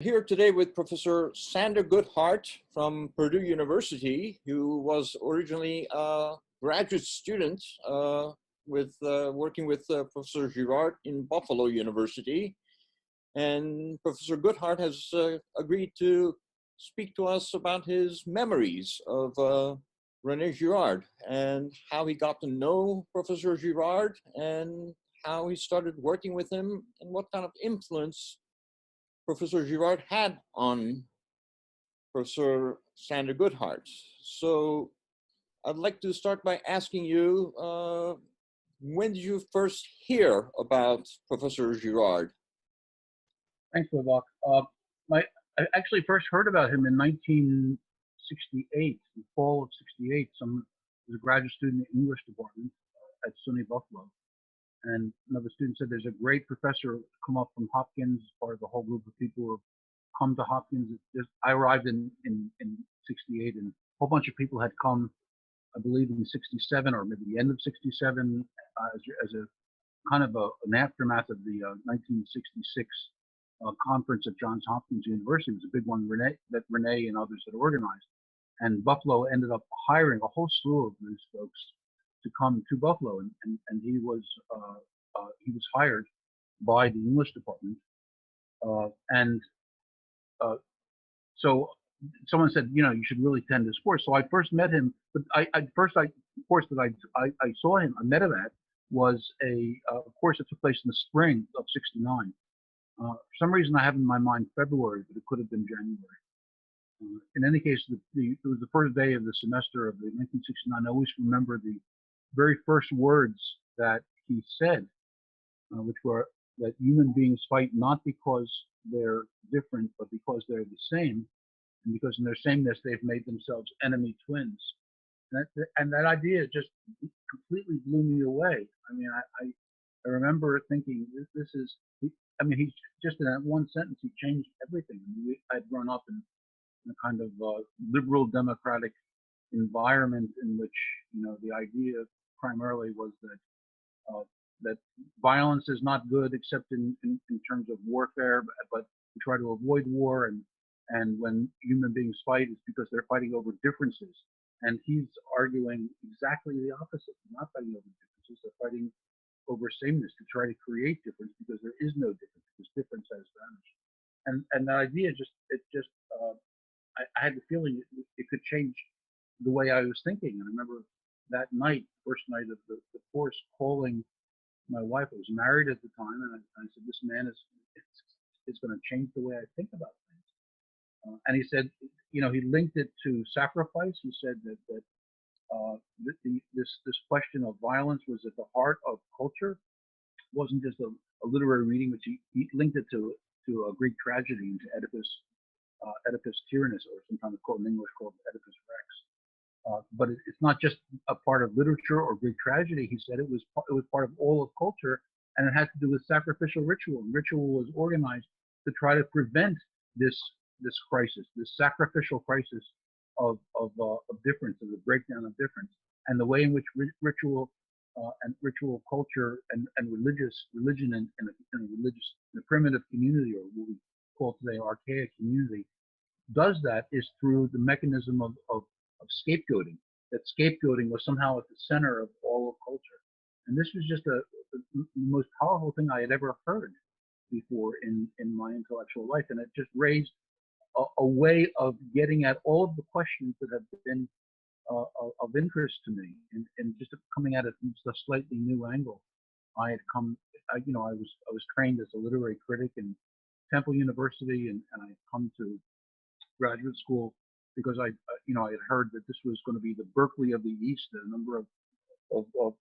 Here today with Professor Sandor Goodhart from Purdue University, who was originally a graduate student working with Professor Girard in Buffalo University. And Professor Goodhart has agreed to speak to us about his memories of René Girard and how he got to know Professor Girard and how he started working with him and what kind of influence Professor Girard had on Professor Sandor Goodhart. So I'd like to start by asking you, when did you first hear about Professor Girard? Thanks, Babak. I actually first heard about him in 1968, the fall of '68. I was a graduate student in the English department at SUNY Buffalo. And another student said there's a great professor come up from Hopkins, part of the whole group of people who have come to Hopkins. I arrived in '68, and a whole bunch of people had come, I believe, in '67 or maybe the end of '67 as a kind of an aftermath of the 1966 conference at Johns Hopkins University. It was a big one that René and others had organized. And Buffalo ended up hiring a whole slew of these folks to come to Buffalo, and he was hired by the English department, so someone said, you should really attend this course. So I first met him, but the course that I saw him, I met him at, was a course that took place in the spring of '69. For some reason I have in my mind February, but it could have been January. In any case, it was the first day of the semester of the 1969. I always remember the very first words that he said, which were that human beings fight not because they're different, but because they're the same, and because in their sameness they've made themselves enemy twins. And that idea just completely blew me away. I mean, I remember thinking, this is, he's just in that one sentence, he changed everything. I'd grown up in a kind of liberal democratic environment in which, the idea primarily was that violence is not good except in terms of warfare, but we try to avoid war, and when human beings fight, it's because they're fighting over differences. And he's arguing exactly the opposite. They're not fighting over differences, they're fighting over sameness, to try to create difference, because there is no difference, because difference has vanished. And that idea I had the feeling it could change the way I was thinking. And I remember that night, first night of the course, calling my wife. I was married at the time, and I said, this man is going to change the way I think about things. And he said, he linked it to sacrifice. He said that this question of violence was at the heart of culture. It wasn't just a literary reading, which he linked it to a Greek tragedy, into Oedipus Tyrannus, or sometimes called in English called Oedipus Rex. But it's not just a part of literature or Greek tragedy. He said it was part of all of culture, and it had to do with sacrificial ritual. And ritual was organized to try to prevent this crisis, this sacrificial crisis of difference, of the breakdown of difference, and the way in which ritual and ritual culture and religion in a primitive community, or what we call today archaic community, does that is through the mechanism of scapegoating. That scapegoating was somehow at the center of all of culture. And this was just the most powerful thing I had ever heard before in my intellectual life. And it just raised a way of getting at all of the questions that have been of interest to me, and just coming at it from a slightly new angle. I was trained as a literary critic in Temple University, and I had come to graduate school because I had heard that this was going to be the Berkeley of the East. A number of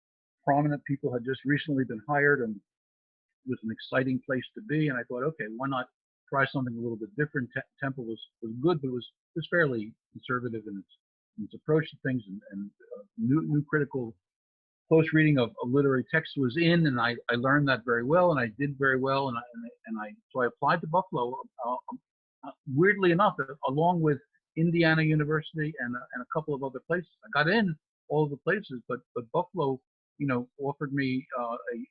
prominent people had just recently been hired, and it was an exciting place to be. And I thought, okay, why not try something a little bit different? Temple was good, but it was fairly conservative in its approach to things, and new critical close reading of literary text was in, and I learned that very well, and I did very well, so I applied to Buffalo. Weirdly enough, along with Indiana University and a couple of other places, I got in all of the places, but Buffalo, offered me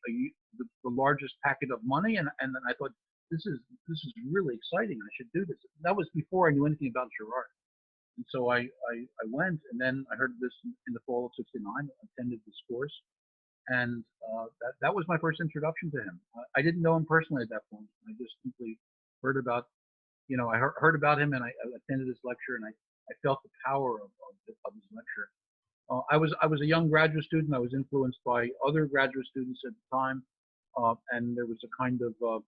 the largest packet of money, and then I thought, this is really exciting. I should do this. That was before I knew anything about Girard. And so I went, and then I heard this in the fall of '69, attended this course, and that was my first introduction to him. I didn't know him personally at that point. I just simply heard about, I heard about him, and I attended his lecture, and I felt the power of his lecture. I was a young graduate student. I was influenced by other graduate students at the time, and there was a kind of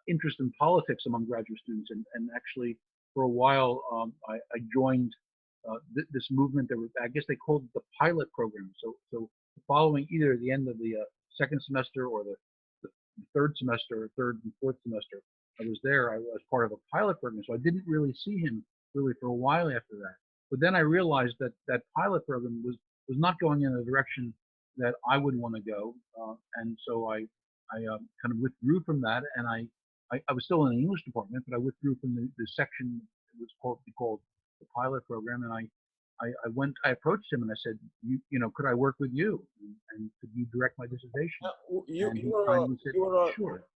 interest in politics among graduate students, and actually for a while I joined this movement that was, I guess they called it the pilot program. So following either the end of the second semester or the third semester, or third and fourth semester, I was there. I was part of a pilot program, so I didn't really see him really for a while after that. But then I realized that that pilot program was not going in the direction that I would want to go, and so I kind of withdrew from that, and I was still in the English department, but I withdrew from the section that was called the pilot program, and I approached him and I said, could I work with you, and could you direct my dissertation?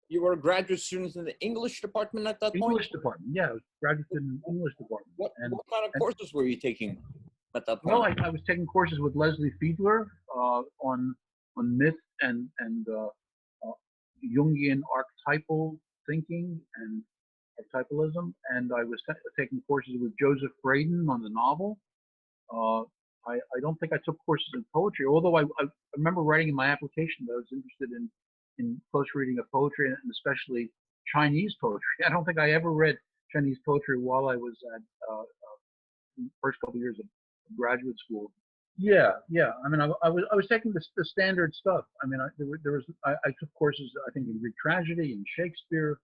You were a graduate student in the English department at that point? English department, yeah, I was graduate student in the English department. What kind of courses were you taking at that point? Well, I was taking courses with Leslie Fiedler on myth and Jungian archetypal thinking and archetypalism, and I was taking courses with Joseph Braden on the novel. I don't think I took courses in poetry, although I remember writing in my application that I was interested in close reading of poetry, and especially Chinese poetry. I don't think I ever read Chinese poetry while I was at the first couple of years of graduate school. Yeah. I mean, I was taking the standard stuff. I mean, I took courses, I think, in Greek tragedy and Shakespeare.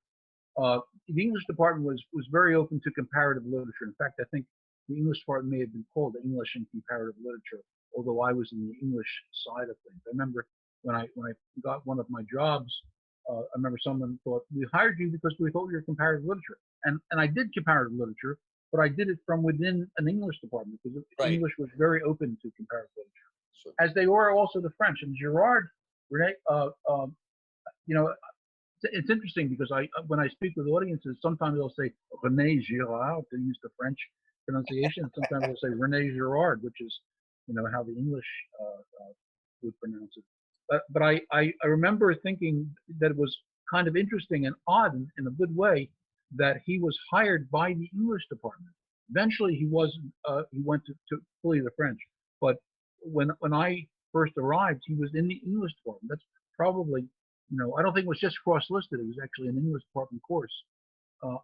The English department was very open to comparative literature. In fact, I think the English department may have been called English and Comparative Literature, although I was in the English side of things. I remember when I got one of my jobs, I remember someone thought, we hired you because we thought you were comparative literature. And I did comparative literature, but I did it from within an English department because English was very open to comparative literature, sure, as they were also the French. And Girard, René, it's interesting because when I speak with audiences, sometimes they'll say René Girard to use the French pronunciation, and sometimes they'll say René Girard, which is how the English would pronounce it. But I remember thinking that it was kind of interesting and odd in a good way that he was hired by the English department. Eventually, he went to fully the French. But when I first arrived, he was in the English department. That's probably, I don't think it was just cross-listed. It was actually an English department course.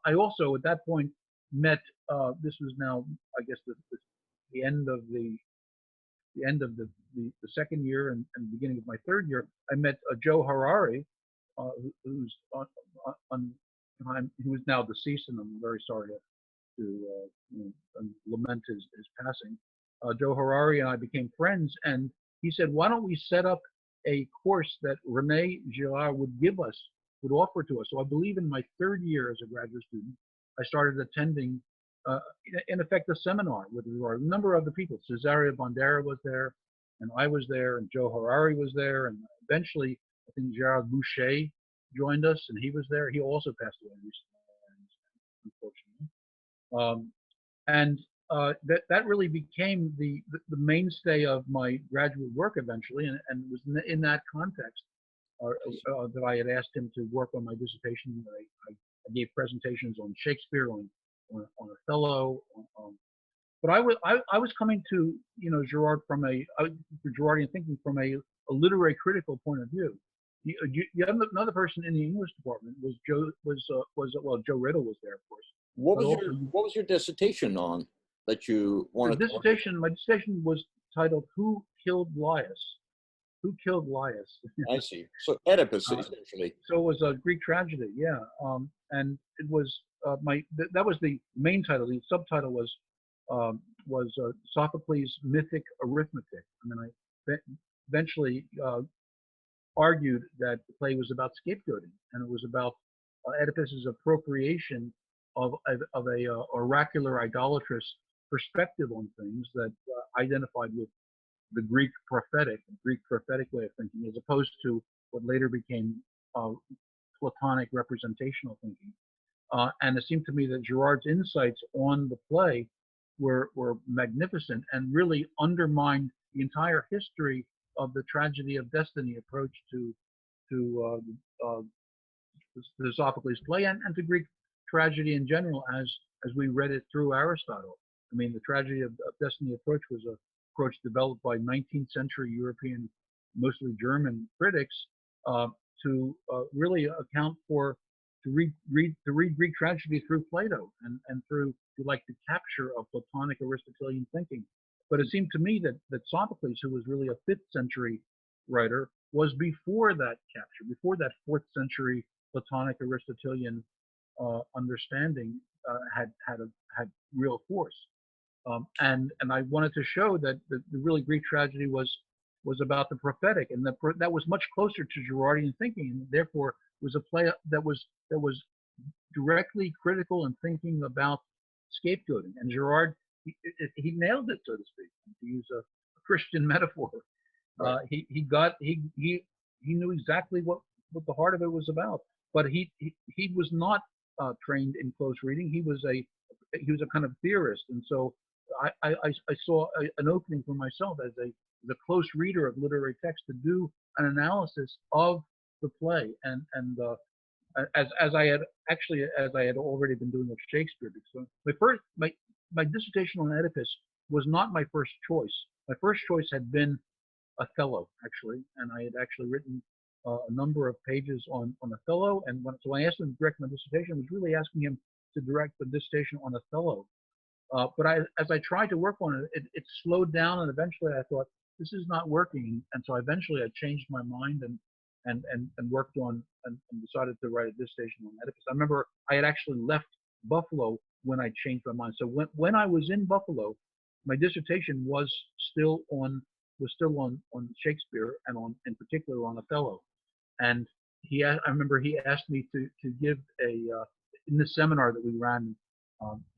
I also, at that point, met. This was now, I guess, the end of the second year and the beginning of my third year. I met Joe Harari, who is now deceased, and I'm very sorry to lament his passing. Joe Harari and I became friends, and he said, "Why don't we set up a course that René Girard would offer to us?" So I believe in my third year as a graduate student, I started attending, in effect, a seminar with Girard. A number of other people. Cesaria Bandera was there, and I was there, and Joe Harari was there, and eventually, I think Gerard Boucher joined us, and he was there. He also passed away recently, unfortunately. That really became the mainstay of my graduate work eventually, and it was in that context that I had asked him to work on my dissertation. I gave presentations on Shakespeare, on Othello, but I was coming to Girard from Girardian thinking from a literary critical point of view. You have another person in the English department was Joe Riddle was there, of course. What was your dissertation on that you wanted? My dissertation was titled "Who Killed Laius?" Who killed Laius? I see. So Oedipus, essentially. So it was a Greek tragedy, yeah. And it was that was the main title. The subtitle was Sophocles' Mythic Arithmetic. I mean, I eventually argued that the play was about scapegoating, and it was about Oedipus's appropriation of a oracular, idolatrous perspective on things that identified with the Greek prophetic way of thinking, as opposed to what later became Platonic representational thinking. And it seemed to me that Girard's insights on the play were magnificent and really undermined the entire history of the tragedy of destiny approach to Sophocles' play and to Greek tragedy in general as we read it through Aristotle. I mean, the tragedy of destiny approach was a approach developed by 19th century European, mostly German critics to really account for, to read Greek tragedy through Plato and through, if you like, the capture of Platonic Aristotelian thinking. But it seemed to me that Sophocles, who was really a 5th century writer, was before that capture, before that 4th century Platonic Aristotelian understanding had real force. And I wanted to show that the really Greek tragedy was about the prophetic, and that was much closer to Girardian thinking, and therefore was a play that was directly critical and thinking about scapegoating. And Girard, he nailed it, so to speak, to use a Christian metaphor. Right. He knew exactly what the heart of it was about. But he was not trained in close reading. He was a kind of theorist, and so I saw an opening for myself as a close reader of literary text to do an analysis of the play, and as I had already been doing with Shakespeare. So my dissertation on Oedipus was not my first choice. My first choice had been Othello, actually, and I had actually written a number of pages on Othello, and so I asked him to direct my dissertation. I was really asking him to direct the dissertation on Othello. But as I tried to work on it, it slowed down, and eventually I thought, this is not working. And so eventually I changed my mind and worked on and decided to write a dissertation on Oedipus. I remember I had actually left Buffalo when I changed my mind. So when I was in Buffalo, my dissertation was still on Shakespeare and in particular on Othello. And I remember he asked me to give in the seminar that we ran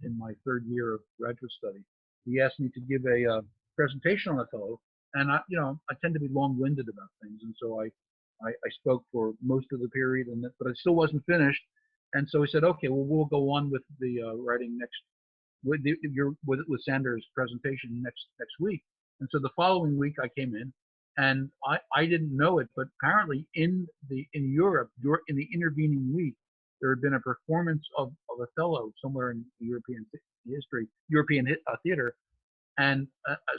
in my 3rd year of graduate study, he asked me to give a presentation on Othello. And I tend to be long-winded about things, and so I spoke for most of the period, but it still wasn't finished. And so he said, okay, well, we'll go on with the writing next with Sandor's presentation next week. And so the following week I came in, and I didn't know it, but apparently in Europe, in the intervening week, there had been a performance of Othello somewhere in European theater, and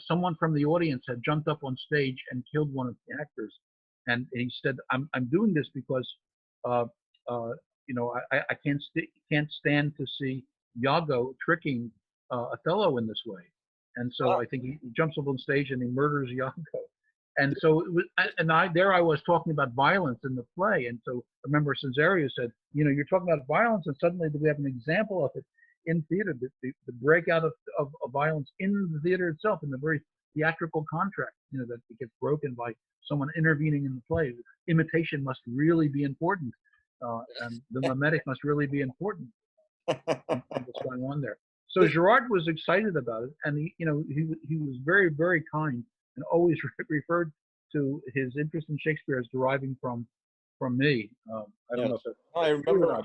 someone from the audience had jumped up on stage and killed one of the actors. And he said, "I'm doing this because I can't stand to see Iago tricking Othello in this way." And so I think he jumps up on stage and he murders Iago. And so I was talking about violence in the play. And so I remember Cesario said, you're talking about violence, and suddenly we have an example of it in theater, the breakout of violence in the theater itself, in the very theatrical contract, that it gets broken by someone intervening in the play. Imitation must really be important, and the mimetic must really be important. What's going on there? So Girard was excited about it, and he was very, very kind, and always referred to his interest in Shakespeare as deriving from me. I don't know if that's I remember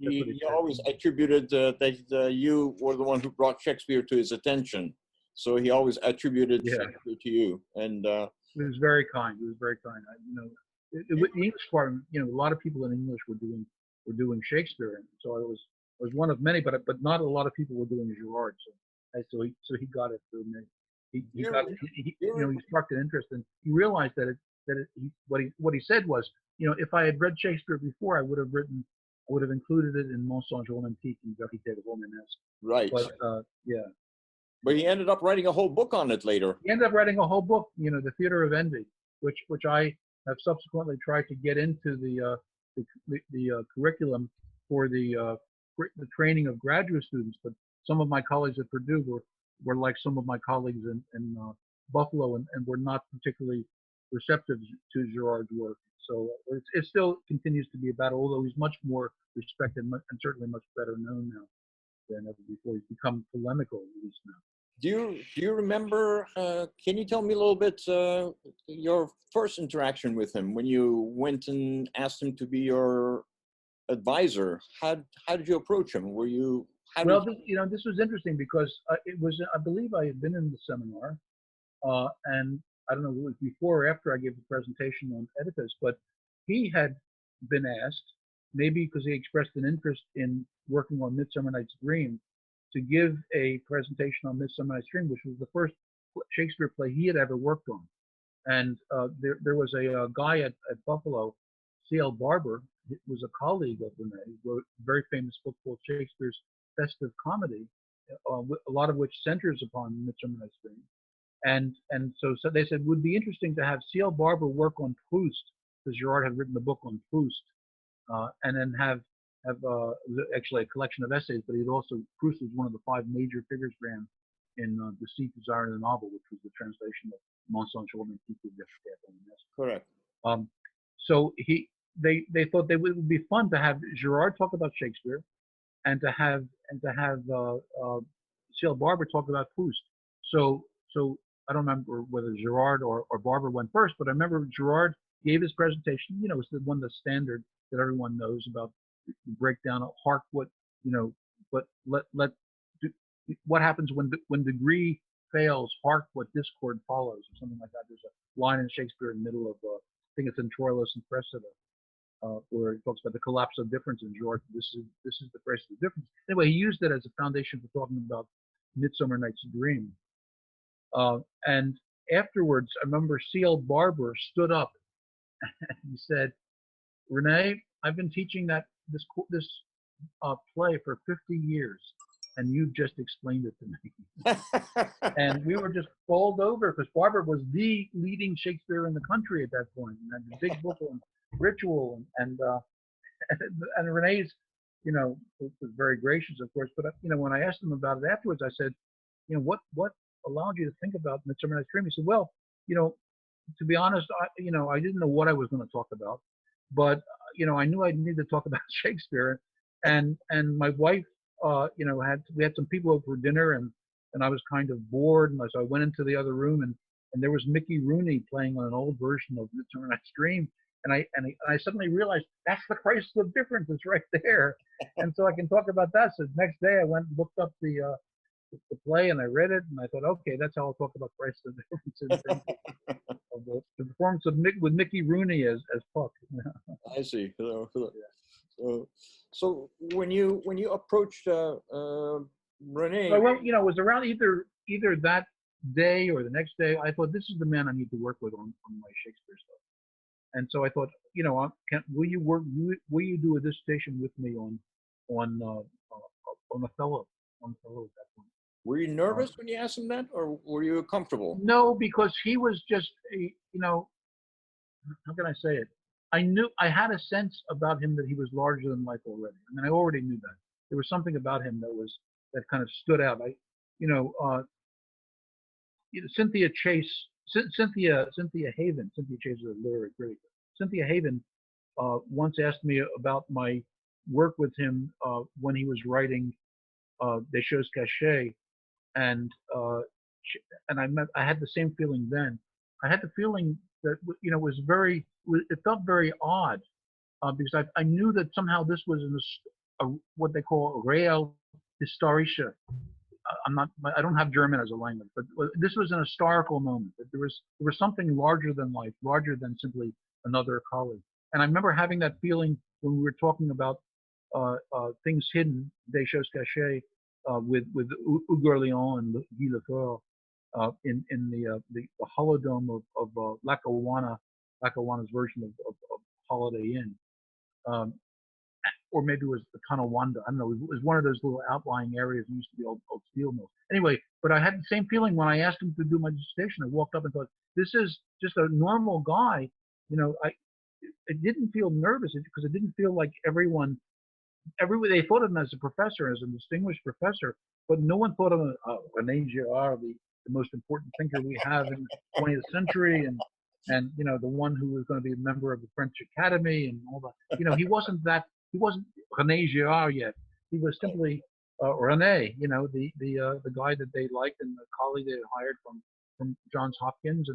he always attributed that you were the one who brought Shakespeare to his attention. So he always attributed Shakespeare to you. And he was very kind. He was very kind. The English part, a lot of people in English were doing Shakespeare, and so I was one of many, but not a lot of people were doing Girard. So he got it through me. He sparked an interest, and he realized what he said was, if I had read Shakespeare before, I would have included it in Mensonge romantique and Vérité romanesque. Right. But But he ended up writing a whole book on it later. He ended up writing a whole book, The Theater of Envy, which I have subsequently tried to get into the curriculum for the training of graduate students. But some of my colleagues at Purdue were like some of my colleagues in Buffalo, and were not particularly receptive to Girard's work. So it still continues to be a battle, although he's much more respected and certainly much better known now than ever before. He's become polemical, at least now. Do you remember, can you tell me a little bit your first interaction with him when you went and asked him to be your advisor? How did you approach him? Were you Well, this was interesting because it was, I believe I had been in the seminar, and I don't know if it was before or after I gave the presentation on Oedipus, but he had been asked, maybe because he expressed an interest in working on Midsummer Night's Dream, to give a presentation on Midsummer Night's Dream, which was the first Shakespeare play he had ever worked on. And there was a guy at Buffalo, C.L. Barber, who was a colleague of René, who wrote a very famous book called Shakespeare's Festive Comedy, a lot of which centers upon Midsummer Night's Dream. And so they said, would be interesting to have C.L. Barber work on Proust, because Girard had written the book on Proust, and then have actually a collection of essays, but he'd also, Proust was one of the 5 major figures ran in Deceit, Desire, and the Novel, which was the translation of Mensonge and People. Correct. So they thought it would be fun to have Girard talk about Shakespeare, and to have C.L. Barber talk about Proust. So I don't remember whether Girard or Barber went first, but I remember Girard gave his presentation. You know, it's the one that's standard that everyone knows about. Breakdown of hark what, you know, but what happens when degree fails, hark what discord follows, or something like that. There's a line in Shakespeare in the middle of I think it's in Troilus and Cressida, where he talks about the collapse of difference in George. This is the crisis of difference. Anyway, he used it as a foundation for talking about Midsummer Night's Dream. And afterwards, I remember C.L. Barber stood up and he said, "René, I've been teaching this play for 50 years, and you just explained it to me." And we were just bowled over, because Barber was the leading Shakespeare in the country at that point, and had a big book on ritual, and René's, you know, was very gracious, of course. But you know, when I asked him about it afterwards, I said, you know, what allowed you to think about Midsummer Night's Dream? He said, well, you know, to be honest, I didn't know what I was going to talk about, but you know, I knew I needed to talk about Shakespeare, and my wife, you know, we had some people over for dinner, and I was kind of bored, and so I went into the other room, and there was Mickey Rooney playing on an old version of Midsummer Night's Dream, and I suddenly realized that's the crisis of difference. It's right there, and so I can talk about that. So the next day I went and looked up the play, and I read it, and I thought, okay, that's how I'll talk about crisis of difference of the performance with Mickey Rooney as Puck. I see. So when you approached René, well, you know, it was around either that day or the next day. I thought, this is the man I need to work with on my Shakespeare stuff. And so I thought, you know, will you do a dissertation with me on Othello at that point? Were you nervous when you asked him that, or were you comfortable? No, because he was just, you know, how can I say it? I had a sense about him that he was larger than life already. I mean, I already knew that. There was something about him that kind of stood out. Cynthia Chase, Cynthia Haven. Cynthia Chase is a literary critic. Cynthia Haven once asked me about my work with him when he was writing Des Choses Cachées, and I had the same feeling then. I had the feeling that, you know, it felt very odd, because I knew that somehow this was what they call real historische. I don't have German as a language, but this was an historical moment. That there was something larger than life, larger than simply another colleague. And I remember having that feeling when we were talking about things hidden, Des Choses Cachées, with Hugues Léon and Guy Lefort, in the holodome of Lackawanna's version of Holiday Inn, or maybe it was the Tonawanda. I don't know. It was one of those little outlying areas that used to be old steel mills. Anyway, but I had the same feeling when I asked him to do my dissertation. I walked up and thought, this is just a normal guy. You know, I didn't feel nervous because it didn't feel like everyone they thought of him as a professor, as a distinguished professor, but no one thought of him, René Girard, the most important thinker we have in the 20th century, and you know, the one who was going to be a member of the French Academy and all that. You know, he wasn't René Girard yet. He was simply René, you know, the guy that they liked and the colleague they had hired from Johns Hopkins,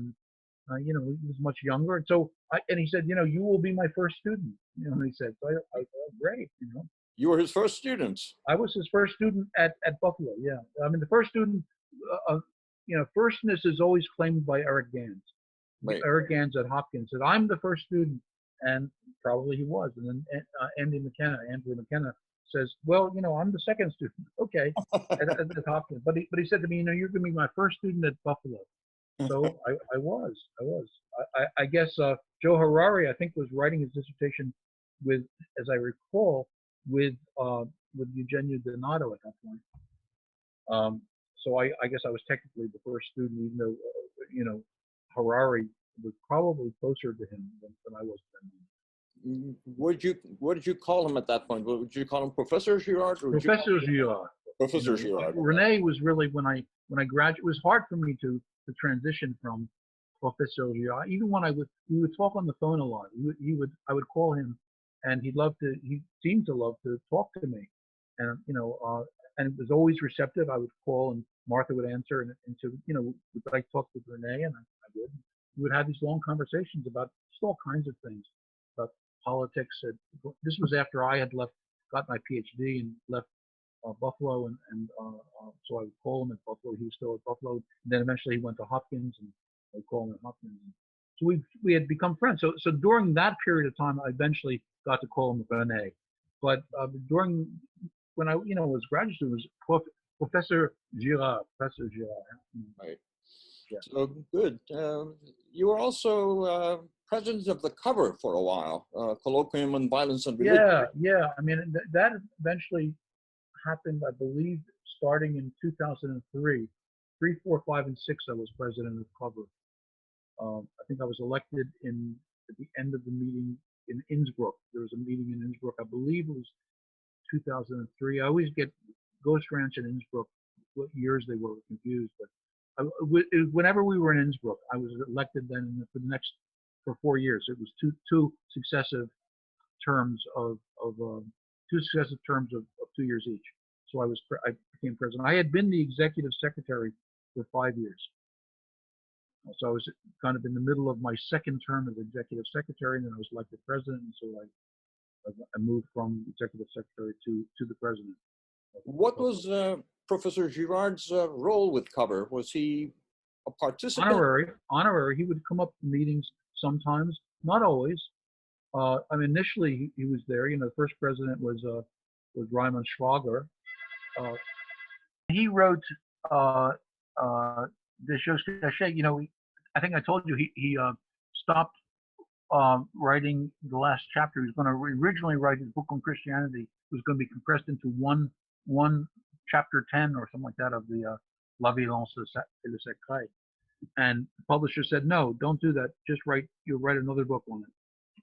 You know, he was much younger. And so, and he said, you know, you will be my first student. You know, and he said, so I thought, great, you know. You were his first student. I was his first student at Buffalo, yeah. I mean, the first student, you know, firstness is always claimed by Eric Gans. Right. Eric Gans at Hopkins said, I'm the first student, and probably he was. And then Andrew McKenna says, well, you know, I'm the second student. Okay, at Hopkins. But he said to me, you know, you're going to be my first student at Buffalo. So I was. I guess Joe Harari, I think, was writing his dissertation with, as I recall, with Eugenio Donato at that point. So I guess I was technically the first student, even though you know, Harari was probably closer to him than I was then. What did you call him at that point? Would you call him Professor Girard? Professor Girard. Professor Girard. René was really when I graduated. It was hard for me to transition from Professor Girard. Even when we would talk on the phone a lot. I would call him, and he seemed to love to talk to me, and you know, and it was always receptive. I would call, and Martha would answer, and so you know, would I talk with René, and I would. We would have these long conversations about just all kinds of things, about politics. This was after I had got my PhD and left Buffalo, and so I would call him at Buffalo. He was still at Buffalo. And then eventually he went to Hopkins, and I would call him at Hopkins. So we had become friends. So during that period of time, I eventually got to call him René. But during when I was graduate student, it was Professor Girard. Professor Girard. Right. Yeah. So good. You were also president of the cover for a while, Colloquium on Violence and Religion. Yeah. I mean, that eventually happened, I believe, starting in 2003. 3, 4, 5, and 6, I was president of cover. I think I was elected at the end of the meeting in Innsbruck. There was a meeting in Innsbruck. I believe it was 2003. I always get Ghost Ranch and Innsbruck, what years they were confused, but whenever we were in Innsbruck, I was elected then for 4 years. It was two successive terms of 2 years each. So I became president. I had been the executive secretary for 5 years. So I was kind of in the middle of my second term as executive secretary, and then I was elected president. And so I moved from executive secretary to the president. What was Professor Girard's role with cover? Was he a participant? Honorary. He would come up to meetings sometimes, not always. I mean, initially he was there. You know, the first president was Raymond Schwager. He wrote the Choses Cachées. You know, I think I told you he stopped writing the last chapter. He was going to originally write his book on Christianity. It was going to be compressed into one chapter 10 or something like that of the La Violence et le Secret. And the publisher said, no, don't do that. You'll write another book on it.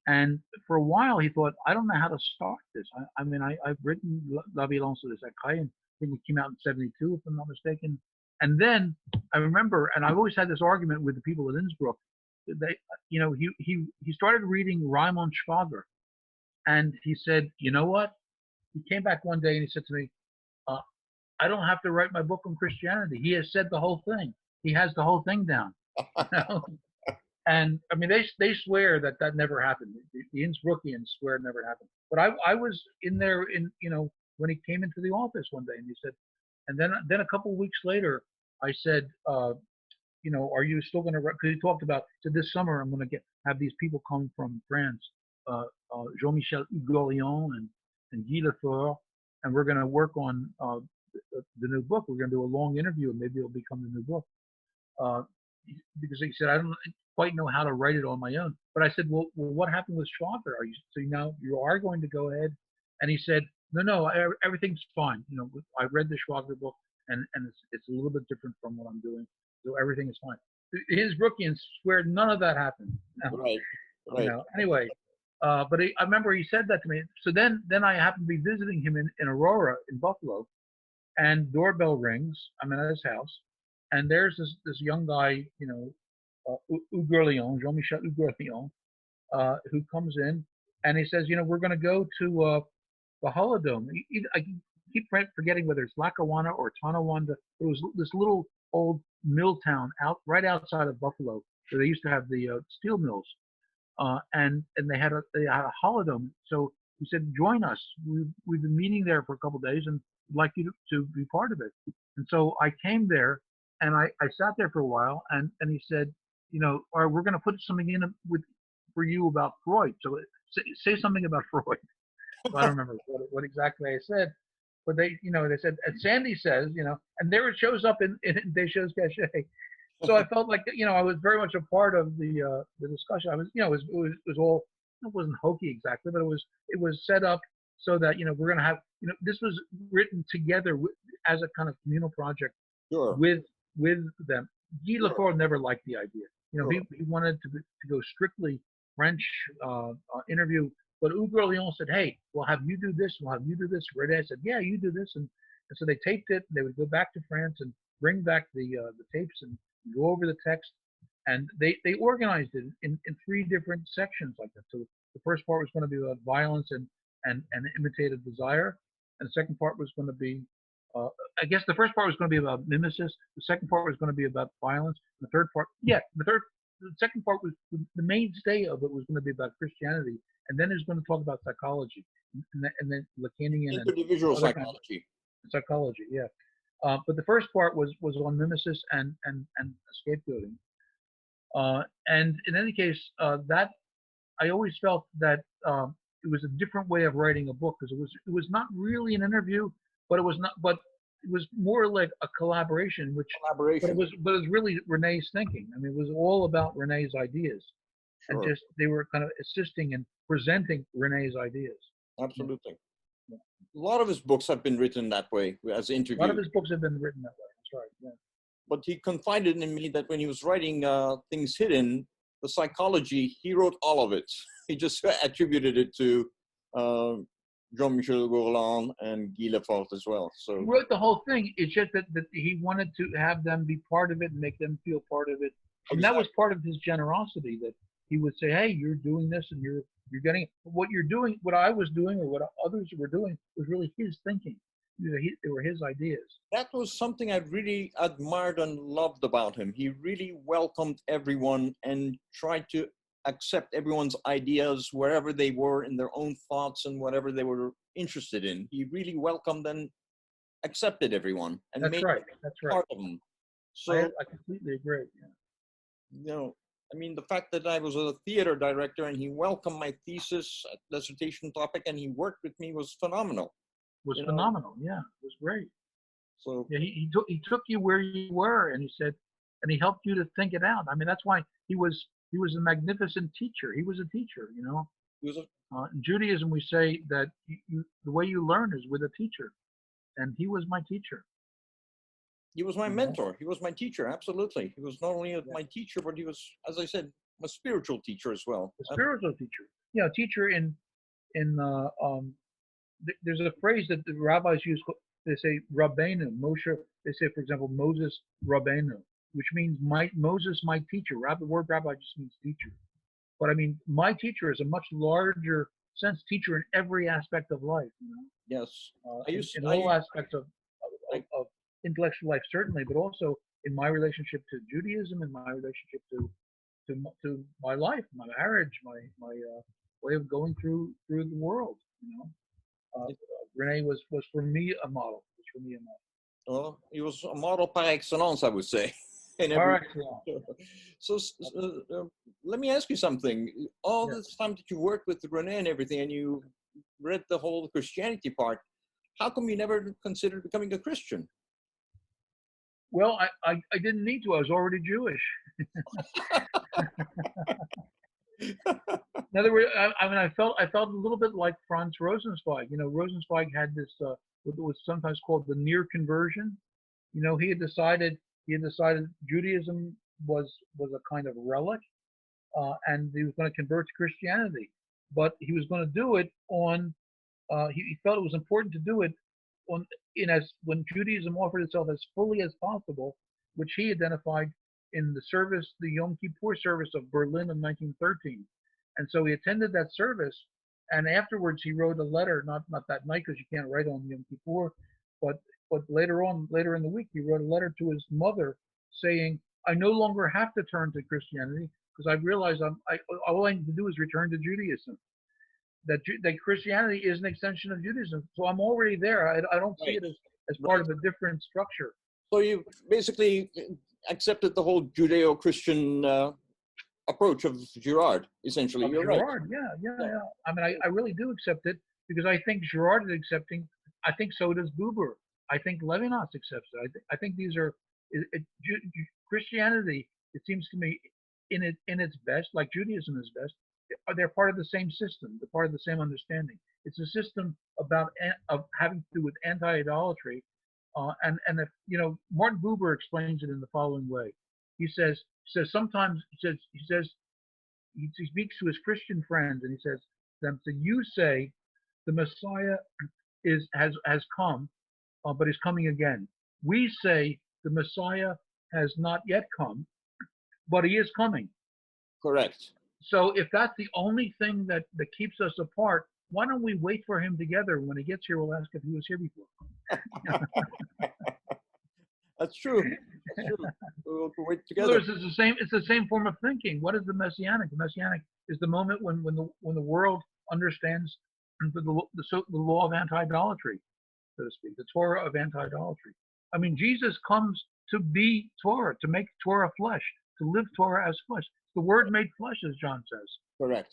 And for a while, he thought, I don't know how to start this. I mean, I've written La Violence et le Secret, and I think it came out in 1972, if I'm not mistaken. And then I remember, and I've always had this argument with the people at Innsbruck. He started reading Raymond Schwager, and he said, you know what? He came back one day and he said to me, I don't have to write my book on Christianity. He has said the whole thing. He has the whole thing down. And I mean, they swear that never happened. The Innsbruckians swear it never happened. But I was in there when he came into the office one day, and he said, and then a couple of weeks later, I said, are you still going to write? Because he talked about, so this summer I'm going to have these people come from France, Jean-Michel Ugolion and Guy Lefort, and we're going to work on the new book. We're going to do a long interview, and maybe it'll become the new book. Because he said, I don't quite know how to write it on my own. But I said, well, what happened with Schwager? You are going to go ahead? And he said, no, everything's fine. You know, I read the Schwager book, and it's a little bit different from what I'm doing, so everything is fine. His Brookians swear none of that happened. Right. You know, anyway, but I remember he said that to me. So then I happened to be visiting him in Aurora, in Buffalo, and doorbell rings. I'm at his house, and there's this young guy, Ugolion, Jean-Michel Ugolion, who comes in, and he says, we're going to go to the holodome. I keep forgetting whether it's Lackawanna or Tonawanda. It was this little old mill town right outside of Buffalo, where they used to have the steel mills, and they had a holodome. So he said, "Join us. We've been meeting there for a couple of days, and we'd like you to be part of it." And so I came there, and I sat there for a while, and he said, "All right, we're going to put something in for you about Freud. So say something about Freud." So I don't remember what exactly I said, but they said, and Sandy says, and there it shows up in Deschaux Cachet. So I felt like, I was very much a part of the discussion. I was, it was all, it wasn't hokey exactly, but it was set up so that, we're going to have, this was written together as a kind of communal project Sure. with them. Guy Sure. Lefort never liked the idea. Sure. He wanted to go strictly French interview. But Hugues Grelion said, "Hey, we'll have you do this. We'll have you do this." René said, "Yeah, you do this." And so they taped it. They would go back to France and bring back the tapes and go over the text. And they organized it in 3 different sections like that. So the first part was going to be about violence and imitative desire. And the second part was going to be, I guess the first part was going to be about mimesis. The second part was going to be about violence. And the third part, the second part was the mainstay of it was going to be about Christianity. And then it's going to talk about psychology, and then Lacanian Interdividual psychology. Psychology, yeah. But the first part was on mimesis and scapegoating. And in any case, that I always felt that it was a different way of writing a book, because it was not really an interview, but it was more like a collaboration, but it was really René's thinking. I mean, it was all about René's ideas. Sure. And they were kind of assisting and presenting René's ideas. Absolutely. Yeah. A lot of his books have been written that way, as interviews. A lot of his books have been written that way. That's right. Yeah. But he confided in me that when he was writing Things Hidden, the psychology, he wrote all of it. He just attributed it to Jean-Michel Gourland and Guy Lefort as well. So he wrote the whole thing. It's just that he wanted to have them be part of it and make them feel part of it. And exactly. That was part of his generosity, that he would say, "Hey, you're doing this, and you're getting it. What you're doing, what I was doing, or what others were doing, was really his thinking. They were his ideas." That was something I really admired and loved about him. He really welcomed everyone and tried to accept everyone's ideas wherever they were in their own thoughts and whatever they were interested in. He really welcomed and accepted everyone and made part of them. So I completely agree. Yeah. I mean, the fact that I was a theater director and he welcomed my thesis, dissertation topic, and he worked with me was phenomenal. Phenomenal. Yeah, it was great. So yeah, he took you where you were, and he said, and he helped you to think it out. I mean, that's why he was a magnificent teacher. He was a teacher, He was in Judaism, we say that the way you learn is with a teacher, and he was my teacher. He was my mentor. He was my teacher. Absolutely. He was not only my teacher, but he was, as I said, my spiritual teacher as well. A spiritual teacher. Yeah, a teacher in there's a phrase that the rabbis use. They say Rabbeinu, Moshe. They say, for example, Moses Rabbeinu, which means Moses, my teacher. The word rabbi just means teacher. But I mean, my teacher is a much larger sense, teacher in every aspect of life. Yes. In all aspects of intellectual life, certainly, but also in my relationship to Judaism, in my relationship to my life, my marriage, my way of going through the world. René was for me a model. Well, he was a model par excellence, I would say. So let me ask you something. All this time that you worked with René and everything, and you read the whole Christianity part, how come you never considered becoming a Christian? Well, I didn't need to. I was already Jewish. In other words, I felt a little bit like Franz Rosenzweig. Rosenzweig had this what was sometimes called the near conversion. He had decided Judaism was a kind of relic, and he was going to convert to Christianity. But he was going to do it on. He felt it was important to do it when Judaism offered itself as fully as possible, which he identified in the Yom Kippur service of Berlin of 1913. And so he attended that service, and afterwards he wrote a letter, not that night because you can't write on Yom Kippur, but later in the week he wrote a letter to his mother saying, I no longer have to turn to Christianity because I've realized all I need to do is return to Judaism. That Christianity is an extension of Judaism. So I'm already there. I don't see it as part of a different structure. So you basically accepted the whole Judeo-Christian approach of Girard, essentially. You're Girard, right. Yeah. I mean, I really do accept it because I think Girard is accepting. I think so does Buber. I think Levinas accepts it. I think these are Christianity. It seems to me, in its best, like Judaism is best, they're part of the same system. They're part of the same understanding. It's a system of having to do with anti-idolatry, and if, Martin Buber explains it in the following way. He says sometimes he speaks to his Christian friends and he says to them, you say the Messiah has come, but is coming again. We say the Messiah has not yet come, but he is coming. Correct. So if that's the only thing that keeps us apart, why don't we wait for him together? When he gets here, we'll ask if he was here before. That's true. That's true. We'll wait together. It's the same form of thinking. What is the Messianic? The Messianic is the moment when the world understands the law of anti-idolatry, so to speak, the Torah of anti-idolatry. I mean, Jesus comes to be Torah, to make Torah flesh, to live Torah as flesh. The Word made flesh, as John says. Correct.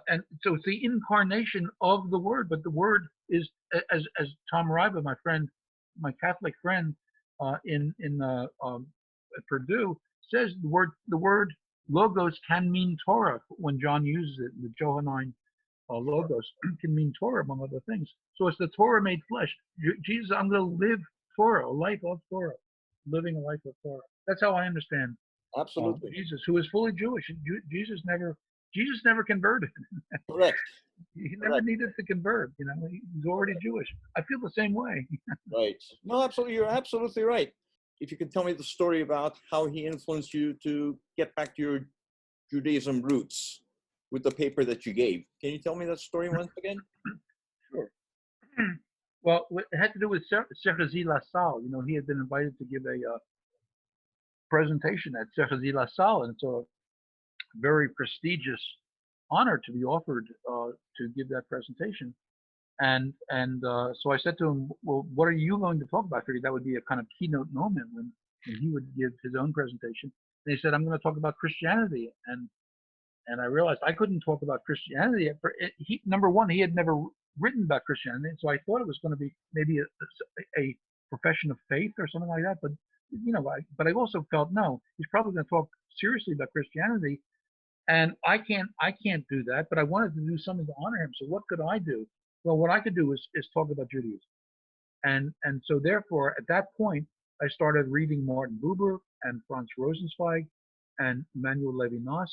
And so it's the incarnation of the Word, but the Word is, as Tom Ryba, my Catholic friend in Purdue, says, the word logos can mean Torah when John uses it. The Johannine logos can mean Torah, among other things. So it's the Torah made flesh. Jesus, I'm going to live Torah, a life of Torah, living a life of Torah. That's how I understand. Absolutely. Jesus, who is fully Jewish. Jesus never converted. Correct. He never needed to convert. He's already Jewish. I feel the same way. Right. No, absolutely. You're absolutely right. If you could tell me the story about how he influenced you to get back to your Judaism roots with the paper that you gave. Can you tell me that story once again? Sure. Well, it had to do with Cerezi LaSalle. He had been invited to give a presentation at Cerezi LaSalle, and it's a very prestigious honor to be offered to give that presentation. And so I said to him, well, what are you going to talk about? I figured that would be a kind of keynote moment when he would give his own presentation. And he said, I'm going to talk about Christianity. And I realized I couldn't talk about Christianity. Number one, he had never written about Christianity, so I thought it was going to be maybe a profession of faith or something like that. But but I also felt, no, he's probably going to talk seriously about Christianity, and I can't do that. But I wanted to do something to honor him. So what could I do? Well, what I could do is talk about Judaism, and so therefore at that point I started reading Martin Buber and Franz Rosenzweig and Emmanuel Levinas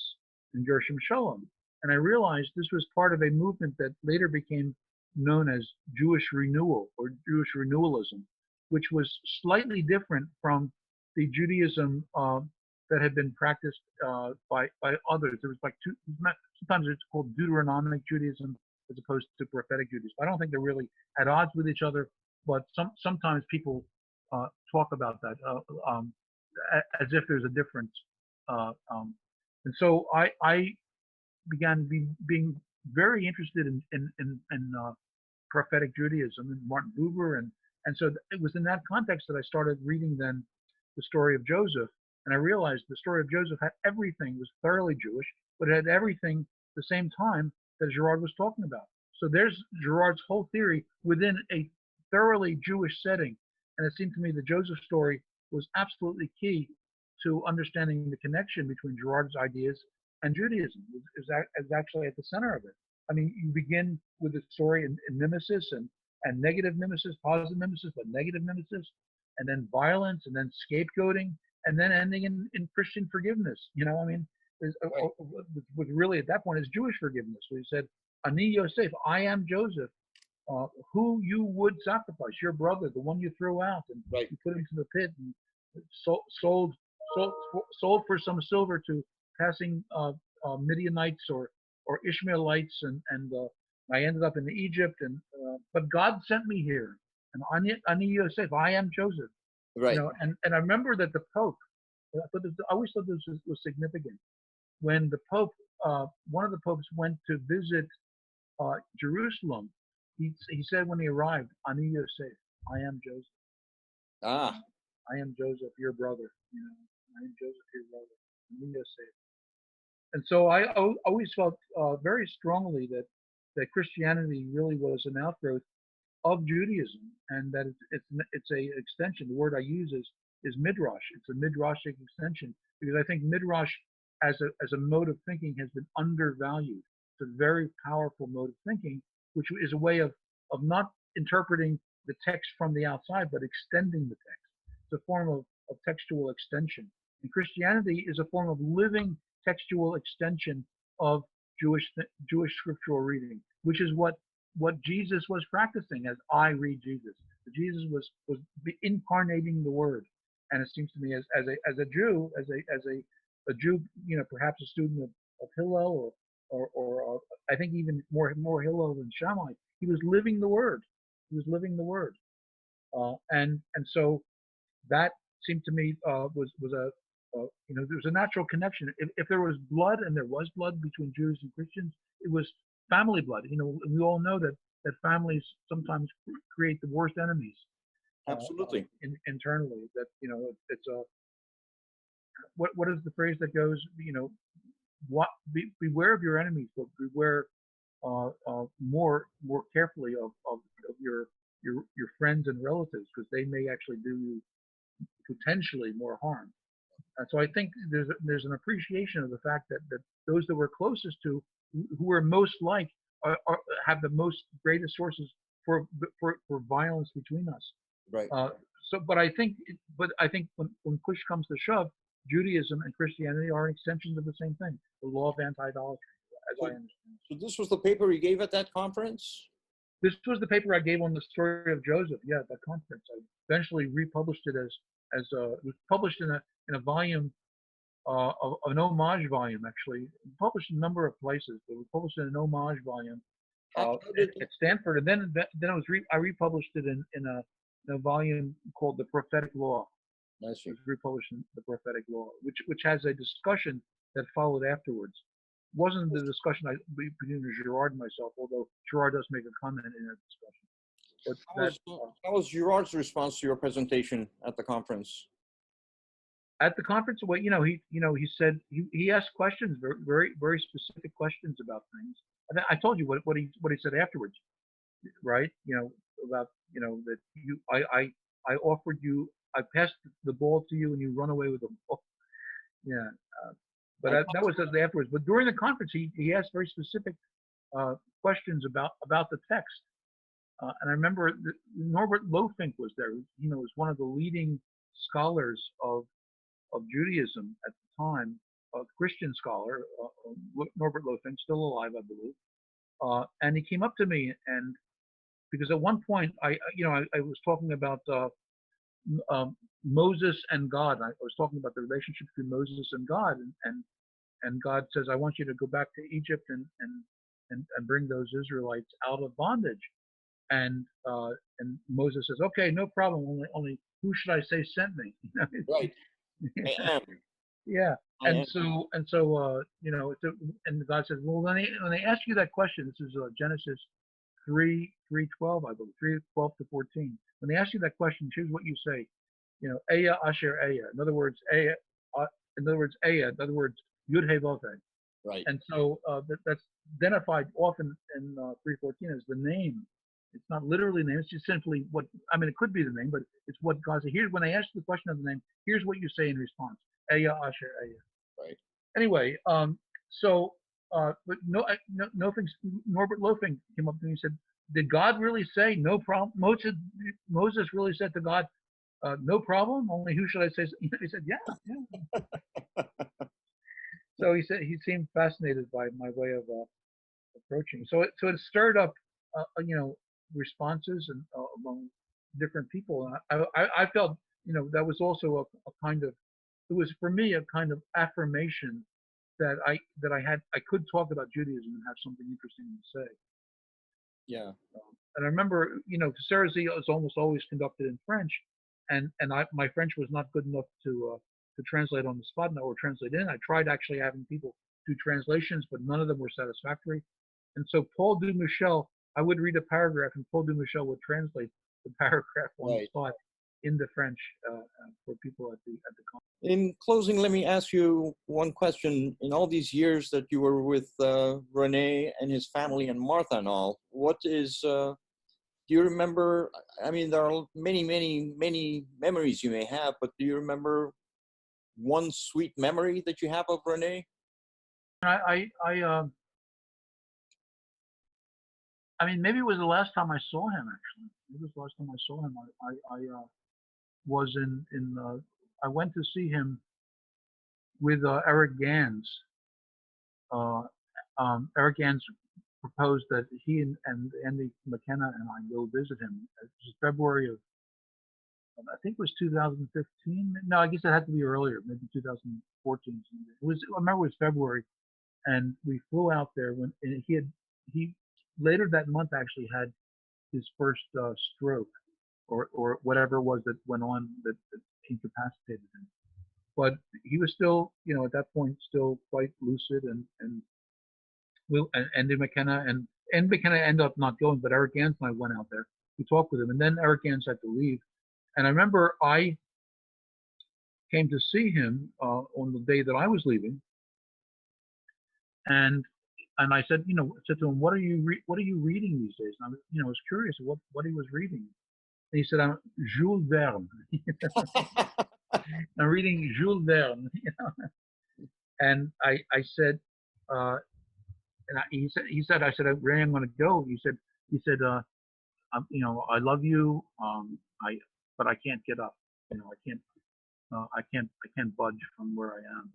and Gershom Scholem, and I realized this was part of a movement that later became known as Jewish renewal or Jewish renewalism, which was slightly different from the Judaism that had been practiced by others. There was sometimes it's called Deuteronomic Judaism as opposed to prophetic Judaism. I don't think they're really at odds with each other, but sometimes people talk about that as if there's a difference. And so I began being very interested in prophetic Judaism and Martin Buber, and so it was in that context that I started reading then the story of Joseph, and I realized the story of Joseph had everything, was thoroughly Jewish, but it had everything at the same time that Girard was talking about. So there's Girard's whole theory within a thoroughly Jewish setting, and it seemed to me the Joseph story was absolutely key to understanding the connection between Girard's ideas and Judaism. Is actually at the center of it. I mean, you begin with the story in mimesis and negative mimesis, positive mimesis, but negative mimesis, and then violence, and then scapegoating, and then ending in Christian forgiveness. I mean, what really at that point is Jewish forgiveness. We said, Ani Yosef, I am Joseph, who you would sacrifice, your brother, the one you threw out, and you put into the pit, and sold for some silver to passing Midianites or Ishmaelites, and I ended up in Egypt, but God sent me here. And Ani Yosef, I am Joseph. Right. And I remember that the Pope, I always thought this was significant. When the Pope, one of the popes went to visit Jerusalem, he said when he arrived, Ani Yosef, I am Joseph. Ah. I am Joseph, your brother. I am Joseph, your brother. Ani Yosef. And so I always felt very strongly that Christianity really was an outgrowth of Judaism, and that it's a extension. The word I use is midrash. It's a midrashic extension, because I think midrash as a mode of thinking has been undervalued. It's a very powerful mode of thinking, which is a way of not interpreting the text from the outside, but extending the text. It's a form of textual extension. And Christianity is a form of living textual extension of Jewish scriptural reading, which is what Jesus was practicing as I read Jesus. Jesus was incarnating the Word, and it seems to me as a Jew, as a Jew, perhaps a student of Hillel or I think even more Hillel than Shammai, he was living the Word. He was living the Word, and so that seemed to me was a there was a natural connection. If there was blood, and there was blood between Jews and Christians, it was family blood. We all know that families sometimes create the worst enemies. Absolutely. Internally, that it's a what is the phrase that goes? Beware of your enemies, but beware more carefully of your friends and relatives, because they may actually do you potentially more harm. And so I think there's an appreciation of the fact that those that we're closest to, who we're most like, have the most greatest sources for violence between us. Right. But I think when push comes to shove, Judaism and Christianity are extensions of the same thing, the law of anti-idolatry, as I understand. So this was the paper you gave at that conference? This was the paper I gave on the story of Joseph. Yeah, at that conference. I eventually republished it as it was published in a volume, an homage volume, actually. It published in a number of places, but we published it in an homage volume at Stanford, and then I republished it in a volume called The Prophetic Law. Nice. It was republished in The Prophetic Law, which has a discussion that followed afterwards. It wasn't the discussion between Girard and myself, although Girard does make a comment in that discussion. How was Girard's response to your presentation at the conference? At the conference, well, he said he asked questions, very, very, very specific questions about things. And I told you what he said afterwards, right? About that I offered you, I passed the ball to you, and you run away with the ball. Yeah, but that was afterwards. But during the conference, he asked very specific questions about the text. And I remember Norbert Lofink was there. Was one of the leading scholars of Judaism at the time, a Christian scholar, Norbert Lofink, still alive, I believe. And he came up to me, and because at one point I was talking about Moses and God. I was talking about the relationship between Moses and God, and God says, I want you to go back to Egypt and bring those Israelites out of bondage. And Moses says, okay, no problem. Only who should I say sent me? Right. I am. Yeah. And so and God says, well, when they ask you that question, this is Genesis 3:12, I believe, 3:12 to 14. When they ask you that question, here's what you say. Eya Asher Eya. In other words, Eya. In other words, Yud He Vav He. Right. And so that's identified often in 3:14 as the name. It's not literally the name. It's just simply it could be the name, but it's what God said. Here's when they ask the question of the name. Here's what you say in response. Eya Asher Eya. Right. Anyway, but Norbert Lofink came up to me and said, did God really say no problem? Moses really said to God, no problem, only who should I say? He said, yeah. So he said he seemed fascinated by my way of approaching. So it stirred up, responses and among different people. And I felt, that was also a kind of, it was for me a kind of affirmation that I could talk about Judaism and have something interesting to say. Yeah. And I remember, Ceresy is almost always conducted in French, my French was not good enough to translate on the spot or translate in. I tried actually having people do translations, but none of them were satisfactory. And so Paul Dumichel, I would read a paragraph, and Paul Dumichel would translate the paragraph on the spot into French for people at the conference. In closing, let me ask you one question. In all these years that you were with René and his family and Martha and all, what is, do you remember, I mean, there are many, many, many memories you may have, but do you remember one sweet memory that you have of René? I mean, maybe it was the last time I saw him, actually. It was the last time I saw him. I went to see him with Eric Gans. Eric Gans proposed that he and Andy McKenna and I go visit him. It was February of, I think it was 2015. No, I guess it had to be earlier, maybe 2014. I remember it was February, and we flew out there when he later that month actually had his first stroke or whatever it was that went on that incapacitated him. But he was still, at that point, still quite lucid, and Andy McKenna and McKenna ended up not going, but Eric Gans and I went out there. We talked with him, and then Eric Gans had to leave. And I remember I came to see him on the day that I was leaving, and I said, said to him, what are you reading these days? And I was curious what he was reading. And he said, I'm Jules Verne. I'm reading Jules Verne. And I said, he said, Ray, I'm going to go. He said, I love you. But I can't get up. I can't budge from where I am.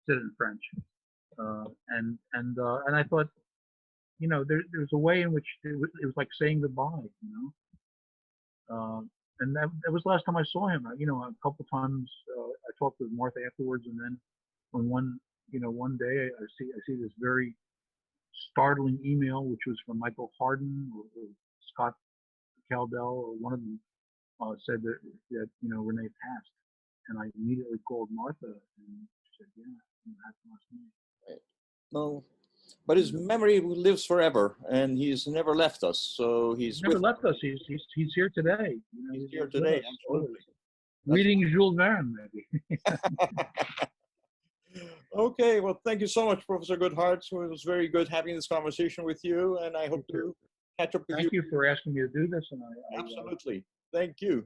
Said it in French. And I thought, there's a way in which it was like saying goodbye, and that was the last time I saw him. A couple times I talked with Martha afterwards, and then on one day I see this very startling email, which was from Michael Hardin or Scott Caldell, or one of them said that René passed, and I immediately called Martha, and she said, yeah, that's last night. No, but his memory lives forever, and he's never left us. So he's never left us. He's here today. He's here today. Absolutely. Reading Jules Verne, maybe. Okay. Well, thank you so much, Professor Goodhart. It was very good having this conversation with you, and I hope to catch up with you. Thank you for asking me to do this, and absolutely. Thank you.